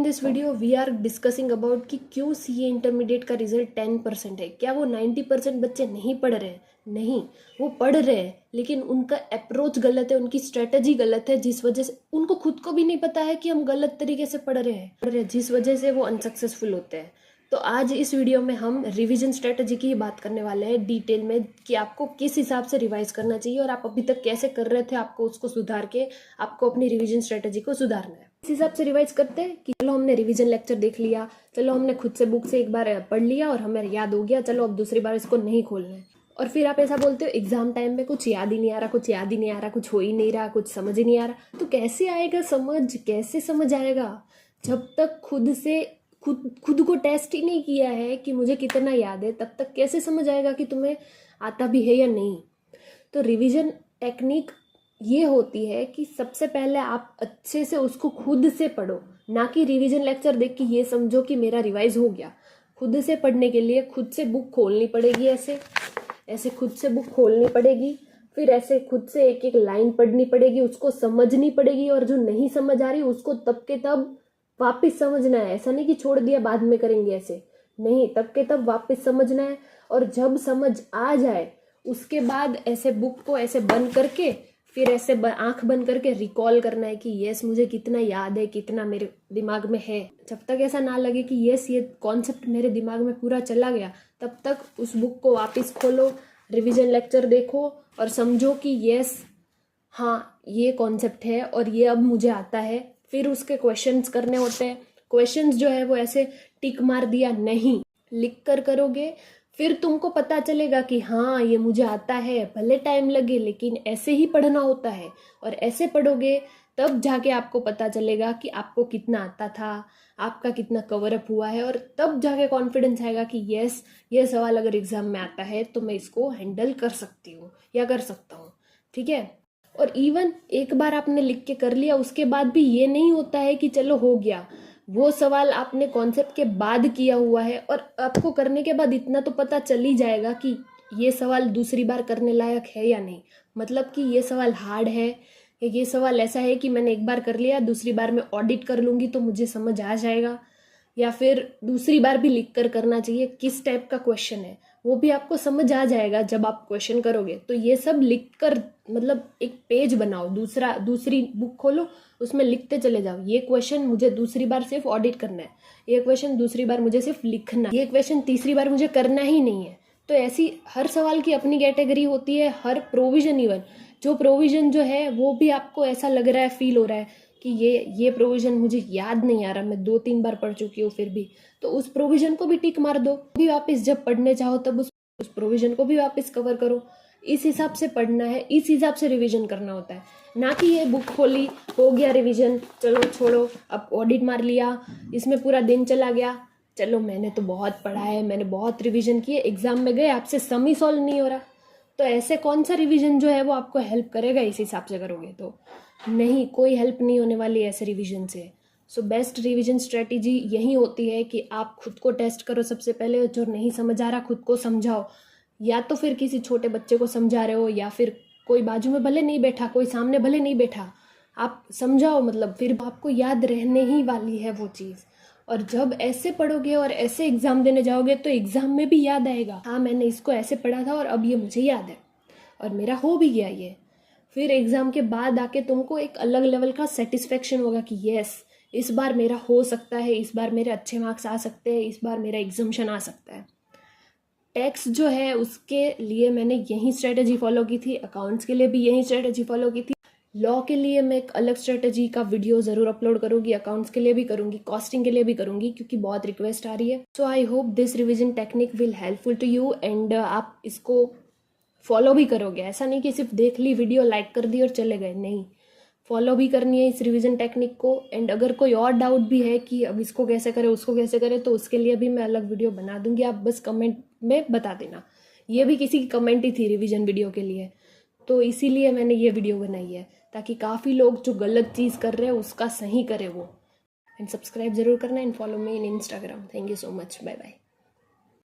This video we are discussing about कि क्यों CA intermediate का रिजल्ट 10% है। क्या वो 90% बच्चे नहीं पढ़ रहे हैं? नहीं, वो पढ़ रहे हैं, लेकिन उनका अप्रोच गलत है, उनकी स्ट्रेटजी गलत है, जिस वजह से उनको खुद को भी नहीं पता है कि हम गलत तरीके से पढ़ रहे हैं, जिस वजह से वो अनसक्सेसफुल होते हैं। तो आज इस वीडियो में हम रिवीजन स्ट्रेटजी की बात करने वाले हैं डिटेल में कि आपको किस हिसाब से रिवाइज करना चाहिए और आप अभी तक कैसे कर रहे थे, आपको उसको सुधार के आपको अपनी रिवीजन स्ट्रेटजी को सुधारना है। इस हिसाब से रिवाइज करते हैं कि चलो हमने रिवीजन लेक्चर देख लिया, चलो हमने खुद से बुक से एक बार पढ़ लिया और हमें याद हो गया, चलो अब दूसरी बार इसको नहीं खोलना है। और फिर आप ऐसा बोलते हो एग्जाम टाइम में कुछ याद ही नहीं आ रहा, कुछ याद ही नहीं आ रहा, कुछ हो ही नहीं रहा, कुछ समझ ही नहीं आ रहा। तो कैसे आएगा समझ, कैसे समझ आएगा जब तक खुद को टेस्ट ही नहीं किया है कि मुझे कितना याद है, तब तक कैसे समझ आएगा कि तुम्हें आता भी है या नहीं। तो रिवीजन टेक्निक ये होती है कि सबसे पहले आप अच्छे से उसको खुद से पढ़ो, ना कि रिवीजन लेक्चर देख के ये समझो कि मेरा रिवाइज हो गया। खुद से पढ़ने के लिए खुद से बुक खोलनी पड़ेगी, ऐसे खुद से बुक खोलनी पड़ेगी, फिर ऐसे खुद से एक एक लाइन पढ़नी पड़ेगी, उसको समझनी पड़ेगी, और जो नहीं समझ आ रही उसको तब के तब वापस समझना है। ऐसा नहीं कि छोड़ दिया बाद में करेंगे, ऐसे नहीं, तब के तब वापस समझना है। और जब समझ आ जाए उसके बाद ऐसे बुक को ऐसे बंद करके फिर ऐसे आंख बंद करके रिकॉल करना है कि यस मुझे कितना याद है, कितना मेरे दिमाग में है। जब तक ऐसा ना लगे कि यस ये कॉन्सेप्ट मेरे दिमाग में पूरा चला गया, तब तक उस बुक को वापस खोलो, रिवीजन लेक्चर देखो और समझो कि यस हाँ ये कॉन्सेप्ट है और ये अब मुझे आता है। फिर उसके क्वेश्चंस करने होते हैं। क्वेश्चंस जो है वो ऐसे टिक मार दिया नहीं, लिख कर करोगे, फिर तुमको पता चलेगा कि हाँ ये मुझे आता है, भले टाइम लगे लेकिन ऐसे ही पढ़ना होता है। और ऐसे पढ़ोगे तब जाके आपको पता चलेगा कि आपको कितना आता था, आपका कितना कवर अप हुआ है, और तब जाके कॉन्फिडेंस आएगा कि यस ये सवाल अगर एग्जाम में आता है तो मैं इसको हैंडल कर सकती हूँ या कर सकता हूँ। ठीक है। और इवन एक बार आपने लिख के कर लिया, उसके बाद भी ये नहीं होता है कि चलो हो गया, वो सवाल आपने कॉन्सेप्ट के बाद किया हुआ है और आपको करने के बाद इतना तो पता चल ही जाएगा कि ये सवाल दूसरी बार करने लायक है या नहीं। मतलब कि ये सवाल हार्ड है या ये सवाल ऐसा है कि मैंने एक बार कर लिया, दूसरी बार मैं ऑडिट कर लूंगी तो मुझे समझ आ जाएगा, या फिर दूसरी बार भी लिख कर करना चाहिए, किस टाइप का क्वेश्चन है वो भी आपको समझ आ जाएगा जब आप क्वेश्चन करोगे। तो ये सब लिख कर मतलब एक पेज बनाओ, दूसरी बुक खोलो, उसमें लिखते चले जाओ, ये क्वेश्चन मुझे दूसरी बार सिर्फ ऑडिट करना है, ये क्वेश्चन दूसरी बार मुझे सिर्फ लिखना है, ये क्वेश्चन तीसरी बार मुझे करना ही नहीं है। तो ऐसी हर सवाल की अपनी कैटेगरी होती है, हर प्रोविजन, इवन जो प्रोविजन जो है वो भी आपको ऐसा लग रहा है, फील हो रहा है कि ये प्रोविजन मुझे याद नहीं आ रहा, मैं 2-3 बार पढ़ चुकी हूँ फिर भी, तो उस प्रोविजन को भी टिक मार दो, भी वापस जब पढ़ने चाहो तब उस प्रोविजन को भी वापस कवर करो। इस हिसाब से पढ़ना है, इस हिसाब से रिवीजन करना होता है, ना कि ये बुक खोली हो गया रिवीजन, चलो छोड़ो अब ऑडिट मार लिया, इसमें पूरा दिन चला गया, चलो मैंने तो बहुत पढ़ा है, मैंने बहुत रिवीजन किए, एग्जाम में गए आपसे सम ही सॉल्व नहीं हो रहा। तो ऐसे कौन सा रिवीजन जो है वो आपको हेल्प करेगा? इस हिसाब से करोगे तो नहीं, कोई हेल्प नहीं होने वाली ऐसे रिवीजन से। सो बेस्ट रिवीजन स्ट्रेटेजी यही होती है कि आप खुद को टेस्ट करो सबसे पहले, जो नहीं समझ आ रहा खुद को समझाओ, या तो फिर किसी छोटे बच्चे को समझा रहे हो, या फिर कोई बाजू में भले नहीं बैठा, कोई सामने भले नहीं बैठा, आप समझाओ, मतलब फिर आपको याद रहने ही वाली है वो चीज़। और जब ऐसे पढ़ोगे और ऐसे एग्जाम देने जाओगे तो एग्जाम में भी याद आएगा, हाँ मैंने इसको ऐसे पढ़ा था और अब ये मुझे याद है और मेरा हो भी गया ये। फिर एग्जाम के बाद आके तुमको एक अलग लेवल का सेटिस्फेक्शन होगा कि यस इस बार मेरा हो सकता है, इस बार मेरे अच्छे मार्क्स आ सकते हैं, इस बार मेरा एग्जाम्शन आ सकता है। टैक्स जो है उसके लिए मैंने यही स्ट्रेटजी फॉलो की थी, अकाउंट्स के लिए भी यही स्ट्रेटजी फॉलो की थी, लॉ के लिए मैं एक अलग स्ट्रेटजी का वीडियो ज़रूर अपलोड करूंगी, अकाउंट्स के लिए भी करूंगी, कॉस्टिंग के लिए भी करूंगी, क्योंकि बहुत रिक्वेस्ट आ रही है। So I hope this revision technique will helpful to you and आप इसको फॉलो भी करोगे। ऐसा नहीं कि सिर्फ देख ली वीडियो, लाइक कर दी और चले गए, नहीं, फॉलो भी करनी है इस रिवीजन टेक्निक को। एंड अगर कोई और डाउट भी है कि अब इसको कैसे करें उसको कैसे करें, तो उसके लिए भी मैं अलग वीडियो बना दूंगी, आप बस कमेंट में बता देना। ये भी किसी की कमेंट ही थी रिवीजन वीडियो के लिए, तो इसीलिए मैंने ये वीडियो बनाई है, ताकि काफ़ी लोग जो गलत चीज़ कर रहे हैं उसका सही करे वो। एंड सब्सक्राइब जरूर करना and follow me in Instagram. Thank you so much, bye bye.